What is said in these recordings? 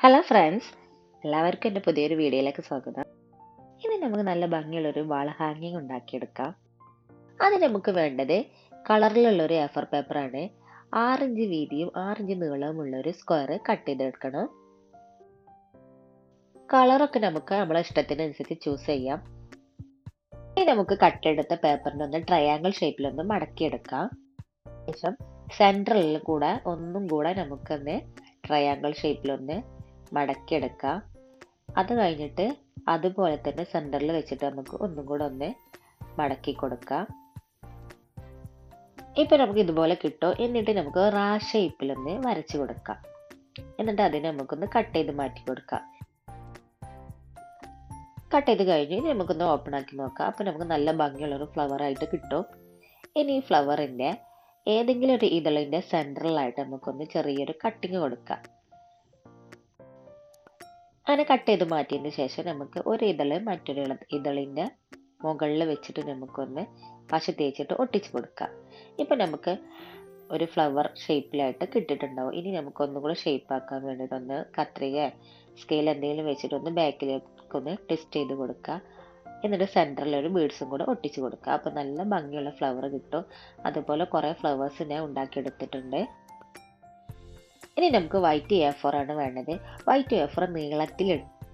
Hello friends, എല്ലാവർക്കും എൻ്റെ പുതിയൊരു വീഡിയോയിലേക്ക് സ്വാഗതം. ഇനി നമുക്ക് നല്ല ഭംഗിയുള്ളൊരു വാൾ ഹാങ്ങിങ് ഉണ്ടാക്കിയെടുക്കാം. അതിന് നമുക്ക് വേണ്ടത് കളറിലുള്ളൊരു A4 പേപ്പറാണ്. 6 ഇഞ്ച് വീതിയും 6 ഇഞ്ച് നീളവുമുള്ള ഒരു സ്ക്വയർ കട്ട് ചെയ്തെടുക്കണം. കളറൊക്കെ നമുക്ക് നമ്മളെ ഇഷ്ടത്തിനനുസരിച്ച് ചൂസ് ചെയ്യാം. ഇനി നമുക്ക് കട്ടെടുത്ത പേപ്പറിനെ ഒന്ന് ട്രയാങ്കിൾ ഷേപ്പിലൊന്ന് മടക്കിയെടുക്കാം. ശേഷം സെൻട്രലിൽ കൂടെ ഒന്നും കൂടെ നമുക്കൊന്ന് ട്രയാങ്കിൾ ഷേപ്പിലൊന്ന് മടക്കിയെടുക്കാം. അത് കഴിഞ്ഞിട്ട് അതുപോലെ തന്നെ സെൻറ്ററിൽ വെച്ചിട്ട് നമുക്ക് ഒന്നും കൂടെ ഒന്ന് മടക്കി കൊടുക്കാം. ഇപ്പം നമുക്ക് ഇതുപോലെ കിട്ടും. എന്നിട്ട് നമുക്ക് റാ ഷേപ്പിലൊന്ന് വരച്ച് കൊടുക്കാം. എന്നിട്ട് അതിനെ നമുക്കൊന്ന് കട്ട് ചെയ്ത് മാറ്റി കൊടുക്കാം. കട്ട് ചെയ്ത് കഴിഞ്ഞ് നമുക്കൊന്ന് ഓപ്പൺ ആക്കി നോക്കാം. അപ്പം നമുക്ക് നല്ല ഭംഗിയുള്ളൊരു ഫ്ലവർ ആയിട്ട് കിട്ടും. ഇനി ഈ ഫ്ലവറിൻ്റെ ഏതെങ്കിലും ഒരു ഇതളിൻ്റെ സെൻട്രലായിട്ട് നമുക്കൊന്ന് ചെറിയൊരു കട്ടിങ് കൊടുക്കാം. അങ്ങനെ കട്ട് ചെയ്ത് മാറ്റിയതിന് ശേഷം നമുക്ക് ഒരു ഇതള് മറ്റൊരു ഇതളിൻ്റെ മുകളിൽ വെച്ചിട്ട് നമുക്കൊന്ന് പശ തേച്ചിട്ട് ഒട്ടിച്ച് കൊടുക്കാം. ഇപ്പം നമുക്ക് ഒരു ഫ്ലവർ ഷേപ്പിലായിട്ട് കിട്ടിയിട്ടുണ്ടാവും. ഇനി നമുക്കൊന്നും കൂടെ ഷേപ്പ് ആക്കാൻ വേണ്ടിയിട്ടൊന്ന് കത്രിക സ്കെയിൽ എന്തെങ്കിലും വെച്ചിട്ടൊന്ന് ബാക്കിലേക്കൊന്ന് ട്വിസ്റ്റ് ചെയ്ത് കൊടുക്കുക. എന്നിട്ട് സെൻറ്ററിൽ ഒരു ബീഡ്സും കൂടെ ഒട്ടിച്ച് കൊടുക്കുക. അപ്പോൾ നല്ല ഭംഗിയുള്ള ഫ്ലവർ കിട്ടും. അതുപോലെ കുറേ ഫ്ലവേഴ്സ് ഞാൻ ഉണ്ടാക്കിയെടുത്തിട്ടുണ്ട്. ഇനി നമുക്ക് വൈറ്റ് A4 ആണ് വേണ്ടത്. വൈറ്റ് A4 നീളത്തിൽ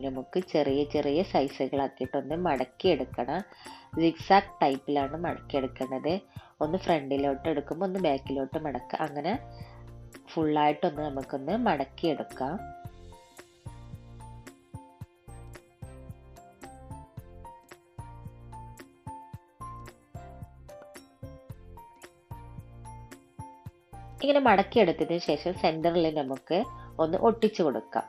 നമുക്ക് ചെറിയ ചെറിയ സൈസുകളാക്കിയിട്ടൊന്ന് മടക്കിയെടുക്കണം. സിഗ്സാഗ് ടൈപ്പിലാണ് മടക്കിയെടുക്കുന്നത്. ഒന്ന് ഫ്രണ്ടിലോട്ട് എടുക്കുമ്പോൾ ഒന്ന് ബാക്കിലോട്ട് മടക്കുക. അങ്ങനെ ഫുള്ളായിട്ടൊന്ന് നമുക്കൊന്ന് മടക്കിയെടുക്കാം. ഇങ്ങനെ മടക്കിയെടുത്തതിന് ശേഷം സെൻറ്ററിൽ നമുക്ക് ഒന്ന് ഒട്ടിച്ചു കൊടുക്കാം.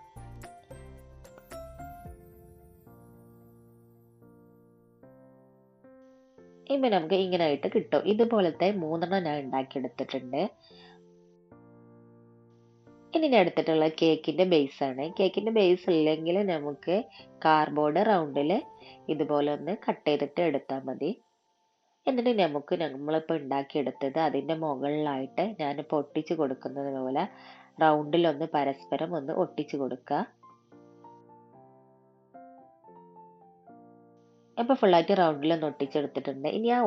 ഇപ്പം നമുക്ക് ഇങ്ങനെ ആയിട്ട് കിട്ടും. ഇതുപോലത്തെ 3 ഞാൻ ഉണ്ടാക്കിയെടുത്തിട്ടുണ്ട്. ഇനി ഞാൻ എടുത്തിട്ടുള്ള കേക്കിൻ്റെ ബേസാണ്. കേക്കിൻ്റെ ബേസ് ഇല്ലെങ്കിൽ നമുക്ക് കാർഡ്ബോർഡ് റൗണ്ടിൽ ഇതുപോലെ ഒന്ന് കട്ട് ചെയ്തിട്ട് എടുത്താൽ മതി. എന്നിട്ട് നമുക്ക് നമ്മളിപ്പോൾ ഉണ്ടാക്കിയെടുത്തത് അതിൻ്റെ മുകളിലായിട്ട് ഞാനിപ്പോൾ ഒട്ടിച്ച് കൊടുക്കുന്നത് പോലെ റൗണ്ടിലൊന്ന് പരസ്പരം ഒന്ന് ഒട്ടിച്ച് കൊടുക്കുക. അപ്പോൾ ഫുള്ളായിട്ട് റൗണ്ടിലൊന്ന് ഒട്ടിച്ചെടുത്തിട്ടുണ്ട്. ഇനി ആ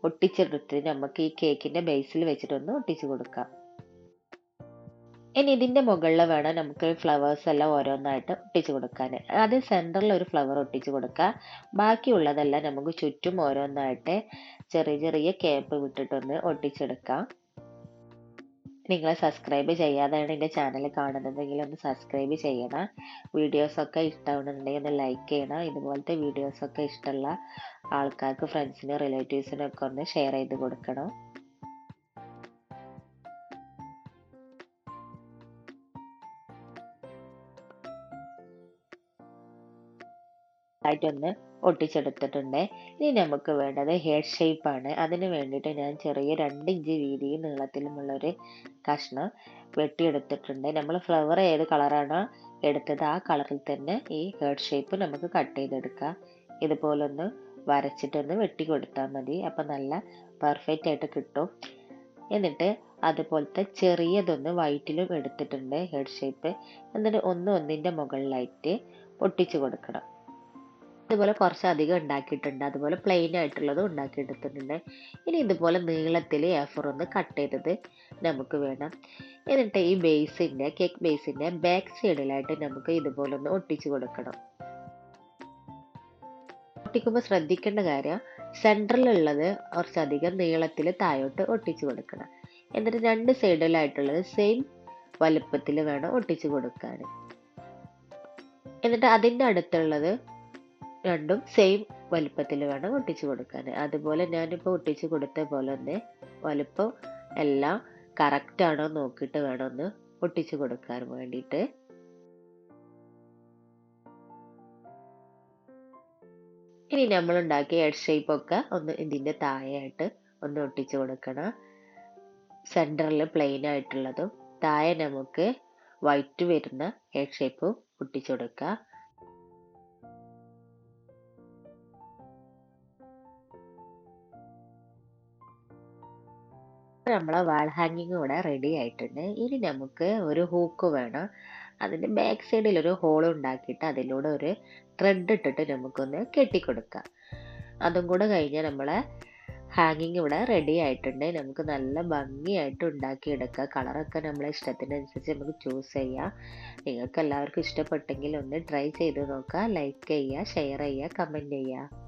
ഒട്ടിച്ചെടുത്ത് നമുക്ക് ഈ കേക്കിൻ്റെ ബേസിൽ വെച്ചിട്ടൊന്ന് ഒട്ടിച്ച് കൊടുക്കാം. ഇനി ഇതിൻ്റെ മുകളിൽ വേണം നമുക്ക് ഫ്ലവേഴ്സ് എല്ലാം ഓരോന്നായിട്ട് ഒട്ടിച്ച് കൊടുക്കാൻ. ആദ്യം സെൻറ്ററിൽ ഒരു ഫ്ലവർ ഒട്ടിച്ച് കൊടുക്കുക. ബാക്കിയുള്ളതെല്ലാം നമുക്ക് ചുറ്റും ഓരോന്നായിട്ട് ചെറിയ ചെറിയ ക്യാപ്പ് വിട്ടിട്ടൊന്ന് ഒട്ടിച്ചെടുക്കാം. നിങ്ങൾ സബ്സ്ക്രൈബ് ചെയ്യാതെയാണ് എൻ്റെ ചാനൽ കാണുന്നതെങ്കിൽ ഒന്ന് സബ്സ്ക്രൈബ് ചെയ്യണം. വീഡിയോസൊക്കെ ഇഷ്ടമാണെന്നുണ്ടെങ്കിൽ ഒന്ന് ലൈക്ക് ചെയ്യണം. ഇതുപോലത്തെ വീഡിയോസൊക്കെ ഇഷ്ടമുള്ള ആൾക്കാർക്ക് ഫ്രണ്ട്സിനും റിലേറ്റീവ്സിനും ഒക്കെ ഒന്ന് ഷെയർ ചെയ്ത് കൊടുക്കണം. ആയിട്ടൊന്ന് ഒട്ടിച്ചെടുത്തിട്ടുണ്ട്. ഇനി നമുക്ക് വേണ്ടത് ഹെഡ് ഷേപ്പാണ്. അതിന് വേണ്ടിയിട്ട് ഞാൻ ചെറിയ 2 ഇഞ്ച് വീതിയും നീളത്തിലുമുള്ളൊരു കഷ്ണം വെട്ടിയെടുത്തിട്ടുണ്ട്. നമ്മൾ ഫ്ലവർ ഏത് കളറാണോ എടുത്തത് ആ കളറിൽ തന്നെ ഈ ഹെഡ് ഷേപ്പ് നമുക്ക് കട്ട് ചെയ്തെടുക്കാം. ഇതുപോലൊന്ന് വരച്ചിട്ടൊന്ന് വെട്ടി കൊടുത്താൽ മതി. അപ്പം നല്ല പെർഫെക്റ്റ് ആയിട്ട് കിട്ടും. എന്നിട്ട് അതുപോലത്തെ ചെറിയതൊന്ന് വൈറ്റിലും എടുത്തിട്ടുണ്ട് ഹെഡ് ഷേപ്പ്. എന്നിട്ട് ഒന്നിൻ്റെ മുകളിലായിട്ട് ഒട്ടിച്ചു കൊടുക്കണം. ഇതുപോലെ കുറച്ചധികം ഉണ്ടാക്കിയിട്ടുണ്ട്. അതുപോലെ പ്ലെയിൻ ആയിട്ടുള്ളതും ഉണ്ടാക്കിയെടുത്തിട്ടുണ്ട്. ഇനി ഇതുപോലെ നീളത്തിൽ A4 ഒന്ന് കട്ട് ചെയ്തത് നമുക്ക് വേണം. എന്നിട്ട് ഈ കേക്ക് ബേസിൻ്റെ ബാക്ക് സൈഡിലായിട്ട് നമുക്ക് ഇതുപോലെ ഒന്ന് ഒട്ടിച്ചു കൊടുക്കണം. ഒട്ടിക്കുമ്പോൾ ശ്രദ്ധിക്കേണ്ട കാര്യം സെൻറ്ററിലുള്ളത് കുറച്ചധികം നീളത്തിൽ താഴോട്ട് ഒട്ടിച്ചു കൊടുക്കണം. എന്നിട്ട് 2 സൈഡിലായിട്ടുള്ളത് സെയിം വലുപ്പത്തിൽ വേണം ഒട്ടിച്ചു കൊടുക്കാൻ. എന്നിട്ട് അതിൻ്റെ അടുത്തുള്ളത് രണ്ടും സെയിം വലുപ്പത്തിൽ വേണം ഒട്ടിച്ചു കൊടുക്കാൻ. അതുപോലെ ഞാനിപ്പോൾ ഒട്ടിച്ചു കൊടുത്ത പോലെ തന്നെ വലുപ്പം എല്ലാം കറക്റ്റ് ആണോ നോക്കിയിട്ട് വേണം ഒന്ന് ഒട്ടിച്ചു കൊടുക്കാൻ വേണ്ടിയിട്ട്. ഇനി നമ്മൾ ഉണ്ടാക്കിയ ഹെഡ് ഷേപ്പ് ഒക്കെ ഒന്ന് ഇതിൻ്റെ താഴെയായിട്ട് ഒന്ന് ഒട്ടിച്ചു കൊടുക്കണം. സെൻറ്ററിൽ പ്ലെയിൻ ആയിട്ടുള്ളതും താഴെ നമുക്ക് വൈറ്റ് വരുന്ന ഹെഡ് ഷേപ്പും ഒട്ടിച്ചു കൊടുക്കുക. നമ്മളെ വാൾ ഹാങ്ങിങ് ഇവിടെ റെഡി ആയിട്ടുണ്ട്. ഇനി നമുക്ക് ഒരു ഹൂക്ക് വേണം. അതിൻ്റെ ബാക്ക് സൈഡിൽ ഒരു ഹോൾ ഉണ്ടാക്കിയിട്ട് അതിലൂടെ ഒരു ത്രെഡ് ഇട്ടിട്ട് നമുക്കൊന്ന് കെട്ടിക്കൊടുക്കാം. അതും കൂടെ കഴിഞ്ഞാൽ നമ്മളെ ഹാങ്ങിങ് ഇവിടെ റെഡി ആയിട്ടുണ്ട്. നമുക്ക് നല്ല ഭംഗിയായിട്ട് ഉണ്ടാക്കിയെടുക്കാം. കളറൊക്കെ നമ്മളെ ഇഷ്ടത്തിനനുസരിച്ച് നമുക്ക് ചൂസ് ചെയ്യാം. നിങ്ങൾക്ക് എല്ലാവർക്കും ഇഷ്ടപ്പെട്ടെങ്കിൽ ഒന്ന് ട്രൈ ചെയ്ത് നോക്കുക. ലൈക്ക് ചെയ്യുക, ഷെയർ ചെയ്യുക, കമൻറ്റ് ചെയ്യുക.